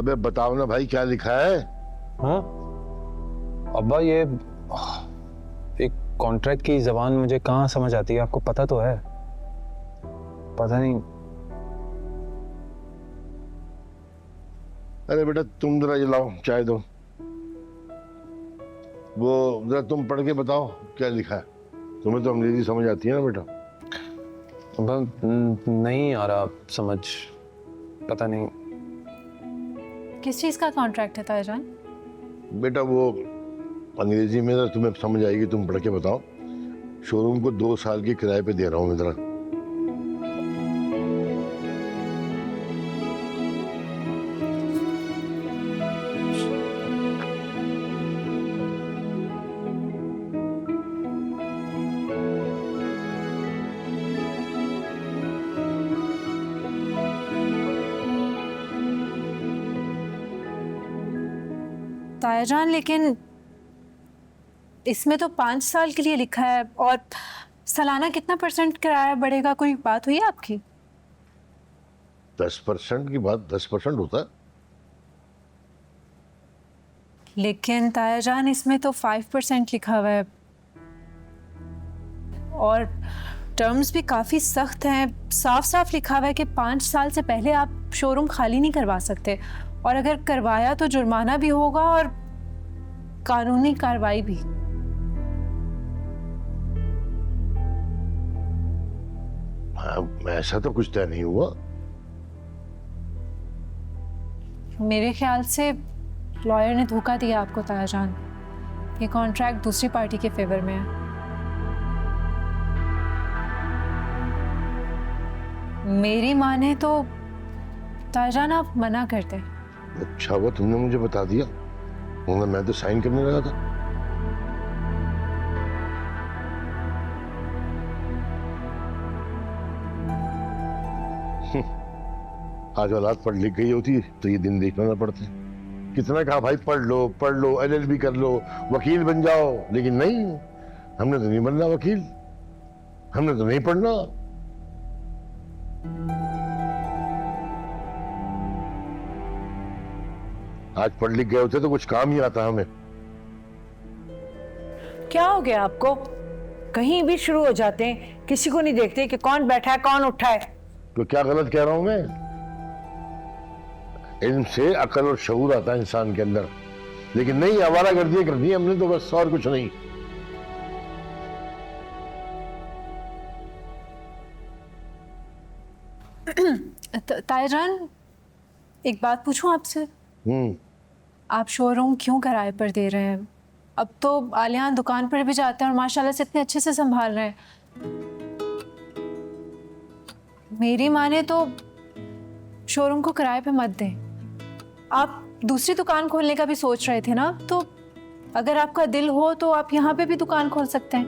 अबे बताओ ना भाई, क्या लिखा है? हाँ अब्बा, ये एक कॉन्ट्रैक्ट की जबान मुझे कहाँ समझ आती है, आपको पता तो है। पता नहीं। अरे बेटा तुम जरा ये लाओ, चाय दो। वो जरा तुम पढ़ के बताओ क्या लिखा है। तुम्हें तो अंग्रेजी समझ आती है ना बेटा? अब्बा नहीं आ रहा समझ, पता नहीं। किस चीज़ का कॉन्ट्रैक्ट है ताईजान? बेटा वो अंग्रेजी में ना तुम्हें समझ आएगी, तुम पढ़ के बताओ। शोरूम को 2 साल के किराए पे दे रहा हूँ मैं जरा। ताईजान लेकिन इसमें तो 5 साल के लिए लिखा है, और सालाना कितना % किराया बढ़ेगा, कोई बात हुई है आपकी? 10% की बात 10% होता है? लेकिन ताईजान इसमें तो 5% लिखा हुआ है, और टर्म्स भी काफ़ी सख्त हैं। साफ साफ लिखा हुआ है कि 5 साल से पहले आप शोरूम खाली नहीं करवा सकते, और अगर करवाया तो जुर्माना भी होगा और कानूनी कार्रवाई भी। हाँ, ऐसा तो कुछ तय नहीं हुआ। मेरे ख्याल से लॉयर ने धोखा दिया आपको ताईजान। ये कॉन्ट्रैक्ट दूसरी पार्टी के फेवर में है। मेरी माने तो ताईजान आप मना करते। अच्छा हुआ तुमने मुझे बता दिया, वरना मैं तो साइन करने लगा था। आज औलाद पढ़ लिख गई होती तो ये दिन देखना ना पड़ते। कितना कहा भाई, पढ़ लो LLB कर लो, वकील बन जाओ, लेकिन नहीं, हमने तो नहीं बनना वकील, हमने तो नहीं पढ़ना। आज पढ़ लिख गए होते तो कुछ काम ही आता हमें। क्या हो गया आपको? कहीं भी शुरू हो जाते हैं, किसी को नहीं देखते कि कौन बैठा है कौन उठा है। तो क्या गलत कह रहा हूं मैं? इल्म से अकल और शऊर आता है इंसान के अंदर, लेकिन नहीं, आवारागर्दियां कर दी हमने तो बस, और कुछ नहीं। ताईजान एक बात पूछूं आपसे? आप शोरूम क्यों किराए पर दे रहे हैं? अब तो आलियान दुकान पर भी जाते हैं और माशाल्लाह से इतने अच्छे से संभाल रहे हैं। मेरी माने तो शोरूम को किराए पे मत दें। आप दूसरी दुकान खोलने का भी सोच रहे थे ना, तो अगर आपका दिल हो तो आप यहाँ पे भी दुकान खोल सकते हैं।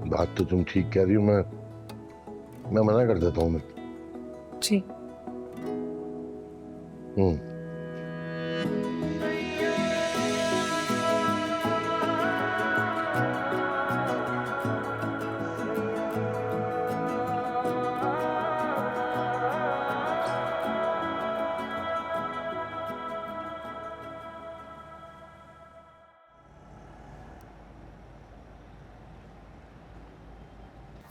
बात तो तुम ठीक कह रही हो, मैं मना कर देता हूँ मैं। जी।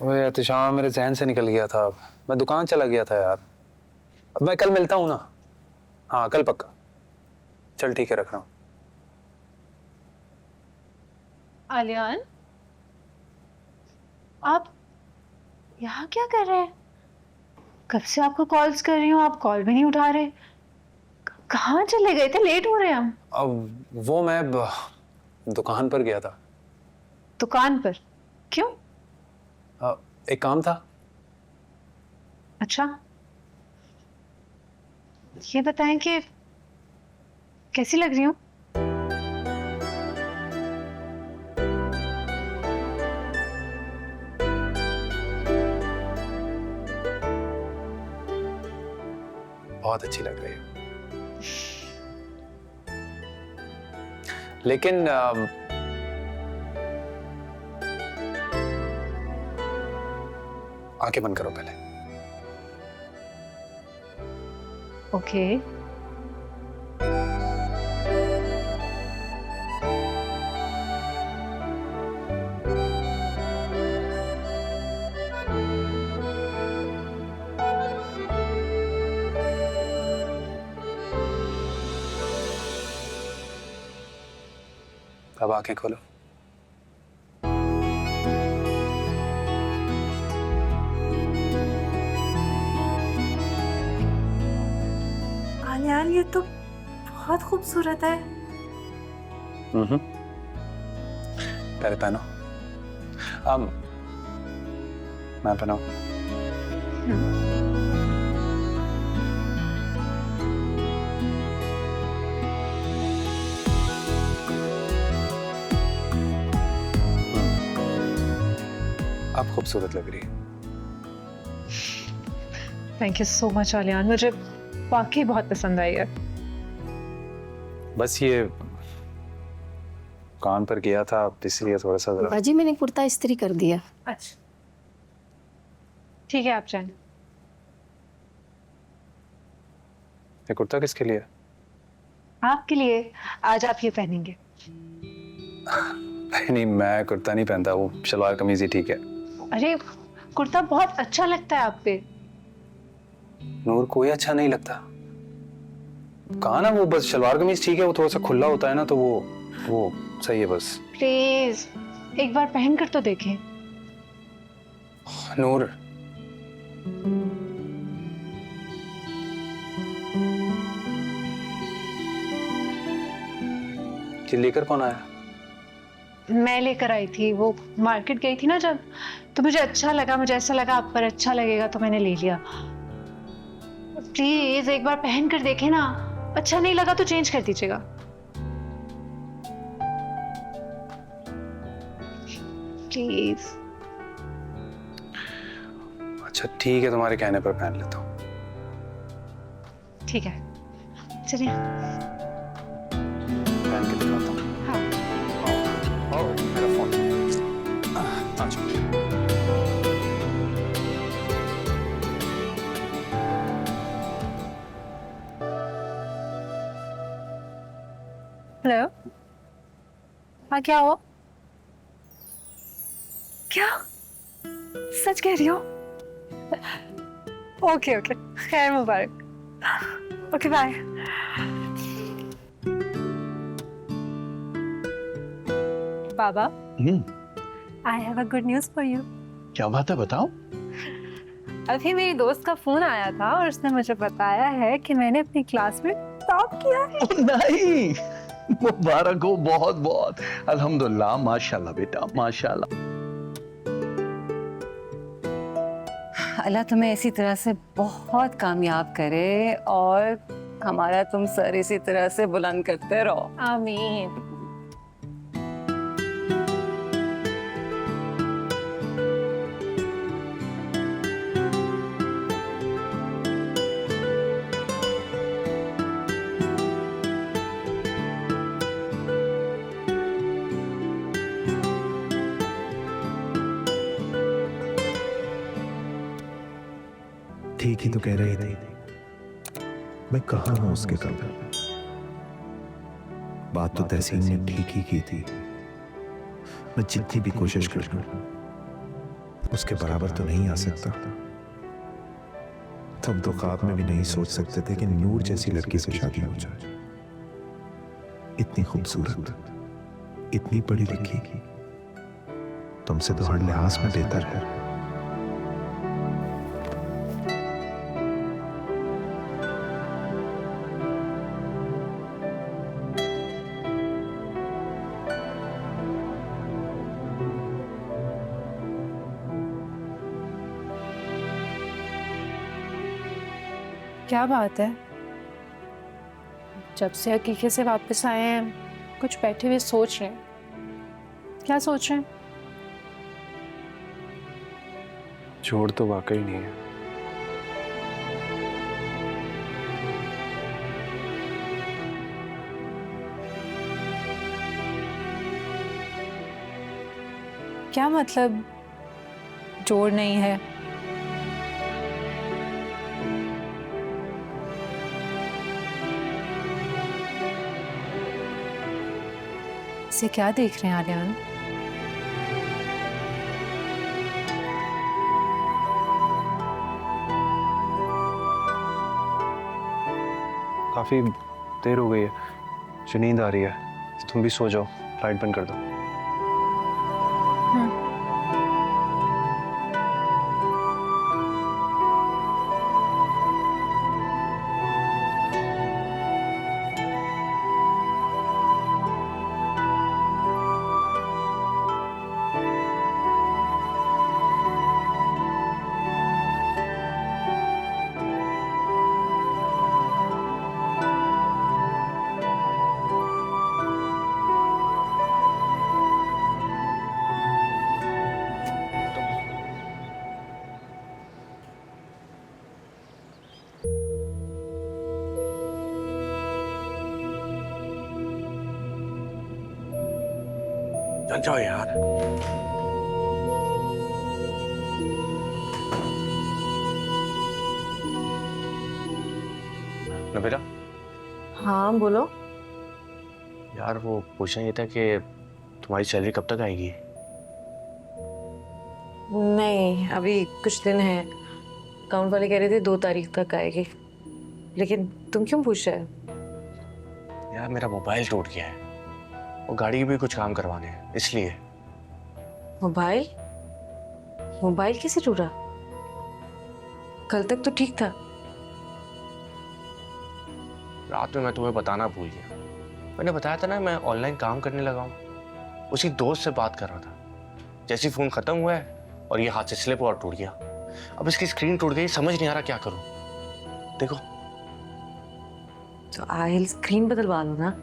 ओए एहतिशाम, मेरे जहन से निकल गया था, मैं दुकान चला गया था यार। अब मैं कल मिलता हूँ ना? हाँ कल पक्का। चल ठीक है, रख रहा हूँ। आलियान, आप यहाँ क्या कर रहे हैं? कब से आपको कॉल्स कर रही हूँ, आप कॉल भी नहीं उठा रहे। कहाँ चले गए थे? लेट हो रहे हैं हम। अब वो मैं दुकान पर गया था। दुकान पर? क्यों? एक काम था। अच्छा, ये बताएं कि कैसी लग रही हूँ? बहुत अच्छी लग रही है, लेकिन आंखें बंद करो पहले। ओके। अब आंखें खोलो। आलियान, ये तो बहुत खूबसूरत है। पहले पहनो। अब मैं पहनाऊं? अब खूबसूरत लग रही है। Thank you so much Aliyan, मुझे वाकई बहुत पसंद आई है। बस ये कान पर किया था इसलिए थोड़ा सा जरा। बाजी मैंने कुर्ता इस्त्री कर दिया। अच्छा ठीक है, आप जाएं। ये कुर्ता किसके लिए? आपके लिए। आज आप ये पहनेंगे। नहीं, मैं कुर्ता नहीं पहनता, वो शलवार कमीज ही ठीक है। अरे कुर्ता बहुत अच्छा लगता है आप पे। नूर, कोई अच्छा नहीं लगता। कहा ना, वो बस शलवार कमीज ठीक है, वो थोड़ा सा खुला होता है ना, तो वो सही है बस। प्लीज एक बार पहन कर तो देखें। नूर, ये लेकर कौन आया? मैं लेकर आई थी, वो मार्केट गई थी ना जब, तो मुझे अच्छा लगा, मुझे ऐसा लगा आप पर अच्छा लगेगा तो मैंने ले लिया। प्लीज एक बार पहन कर देखें ना, अच्छा नहीं लगा तो चेंज कर दीजिएगा। प्लीज। अच्छा ठीक है, तुम्हारे कहने पर पहन लेता हूँ। ठीक है, चलिए। पहन के दिखाता हूँ। हाँ। मेरा फोन। अच्छा। हेलो। हाँ, क्या हुआ? क्या सच कह रही हो? ओके ओके, खैर मुबारक। Okay bye. बाबा, I have a good news for you. क्या बात है, बताओ। अभी मेरी दोस्त का फोन आया था और उसने मुझे बताया है कि मैंने अपनी क्लास में टॉप किया है। नहीं, मुबारक हो बहुत बहुत। अल्हम्दुलिल्लाह, माशाल्लाह बेटा, माशाल्लाह। अल्लाह तुम्हें इसी तरह से बहुत कामयाब करे और हमारा तुम सर इसी तरह से बुलंद करते रहो। आमीन। ठीक ही तो कह रही थी, मैं कहाँ हूं उसके कल। बात तो तहसीन ने ठीक ही की थी। मैं जितनी भी कोशिश कर लूं उसके बराबर तो नहीं आ सकता। तुम तो ख्वाब में भी नहीं सोच सकते थे कि नूर जैसी लड़की से शादी हो जाए। इतनी खूबसूरत, इतनी पढ़ी लिखी, तुमसे तो हर लिहाज में बेहतर है। क्या बात है? जब से हकीकत से वापस आए हैं कुछ बैठे हुए सोच रहे हैं। क्या सोच रहे हैं? जोड़ तो वाकई नहीं है। क्या मतलब जोड़ नहीं है? इसे क्या देख रहे हैं आर्यन? काफी देर हो गई है, मुझे नींद आ रही है, तुम भी सो जाओ, लाइट बंद कर दो। चल जाओ यार। नबीला, हाँ बोलो। यार वो पूछना ये था कि तुम्हारी सैलरी कब तक आएगी? नहीं, अभी कुछ दिन है। अकाउंट वाले कह रहे थे 2 तारीख तक आएगी, लेकिन तुम क्यों पूछ रहे हो? यार मेरा मोबाइल टूट गया है, वो गाड़ी के भी कुछ काम करवाने हैं, इसलिए। मोबाइल? मोबाइल कैसे टूटा? कल तक तो ठीक था। रात में मैं तुम्हें बताना भूल गया। मैंने बताया था ना मैं ऑनलाइन काम करने लगा हूँ, उसी दोस्त से बात कर रहा था। जैसे फोन खत्म हुआ है और ये हाथ से स्लिप और टूट गया। अब इसकी स्क्रीन टूट गई, समझ नहीं आ रहा क्या करूं। देखो तो आहिल स्क्रीन बदलवा लो ना।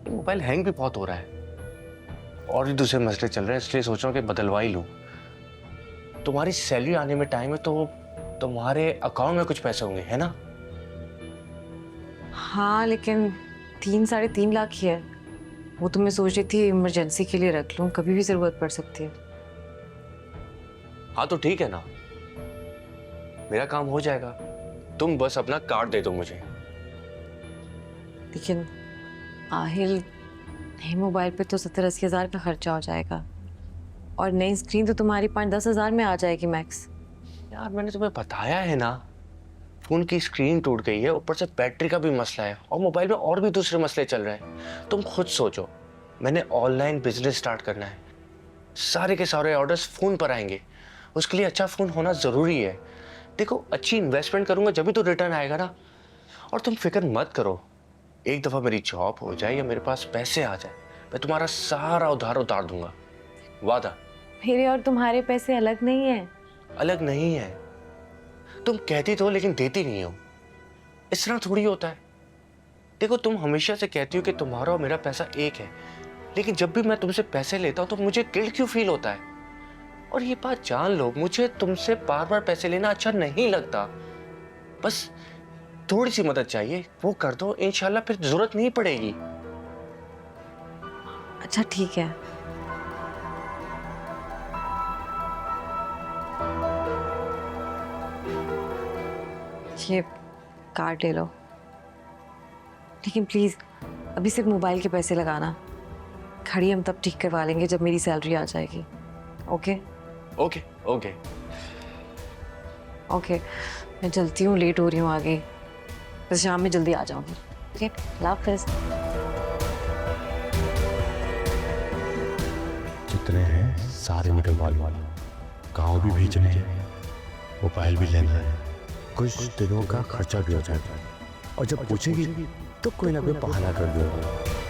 मोबाइल हैंग भी बहुत हो रहा है और भी दूसरे मसले चल रहे हैं, इसलिए सोच रहा हूँ कि बदलवा ही लूं। तुम्हारी सैलरी आने में टाइम है तो तुम्हारे अकाउंट में कुछ पैसे होंगे, है ना? हाँ, लेकिन 3-3.5 लाख ही है। वो तो मैं सोच रही थी इमरजेंसी के लिए रख लूं, कभी भी जरूरत पड़ सकती है। हाँ तो ठीक है ना, मेरा काम हो जाएगा। तुम बस अपना कार्ड दे दो मुझे। लेकिन आहिल, नए मोबाइल पे तो 70-80 हज़ार का खर्चा हो जाएगा और नई स्क्रीन तो तुम्हारी 5-10 हज़ार में आ जाएगी मैक्स। यार मैंने तुम्हें बताया है ना, फोन की स्क्रीन टूट गई है, ऊपर से बैटरी का भी मसला है और मोबाइल में और भी दूसरे मसले चल रहे हैं। तुम खुद सोचो, मैंने ऑनलाइन बिजनेस स्टार्ट करना है, सारे के सारे ऑर्डर्स फोन पर आएंगे, उसके लिए अच्छा फोन होना जरूरी है। देखो अच्छी इन्वेस्टमेंट करूंगा जब भी तो रिटर्न आएगा ना। और तुम फिक्र मत करो, एक दफा मेरी जॉब हो जाए या मेरे पास पैसे आ जाए, मैं तुम्हारा सारा उधार उतार दूंगा, वादा। मेरे और तुम्हारे पैसे अलग नहीं है। अलग नहीं है, तुम कहती तो लेकिन देती नहीं हो। इस तरह थोड़ी होता है। देखो तुम हमेशा से कहती हो कि तुम्हारा और मेरा पैसा एक है, लेकिन जब भी मैं तुमसे पैसे लेता हूं तो मुझे गिल्ट क्यों फील होता है? और ये बात जान लो, मुझे तुमसे बार बार पैसे लेना अच्छा नहीं लगता। बस थोड़ी सी मदद चाहिए, वो कर दो, इंशाल्लाह फिर जरूरत नहीं पड़ेगी। अच्छा ठीक है। ये कार्ड ले लो, लेकिन प्लीज अभी सिर्फ मोबाइल के पैसे लगाना। खड़ी हम तब ठीक करवा लेंगे जब मेरी सैलरी आ जाएगी। ओके ओके ओके ओके, मैं चलती हूँ, लेट हो रही हूँ आगे। बस शाम में जल्दी आ जाऊंगी। ठीक है, अल्लाह हाफ़िज़। जितने हैं सारे निकलवा लो, गाँव भी भेजने हैं, मोबाइल भी लेना है, कुछ दिनों का खर्चा भी हो जाएगा। और जब पूछेगी तो कोई ना कोई बहाना कर दो।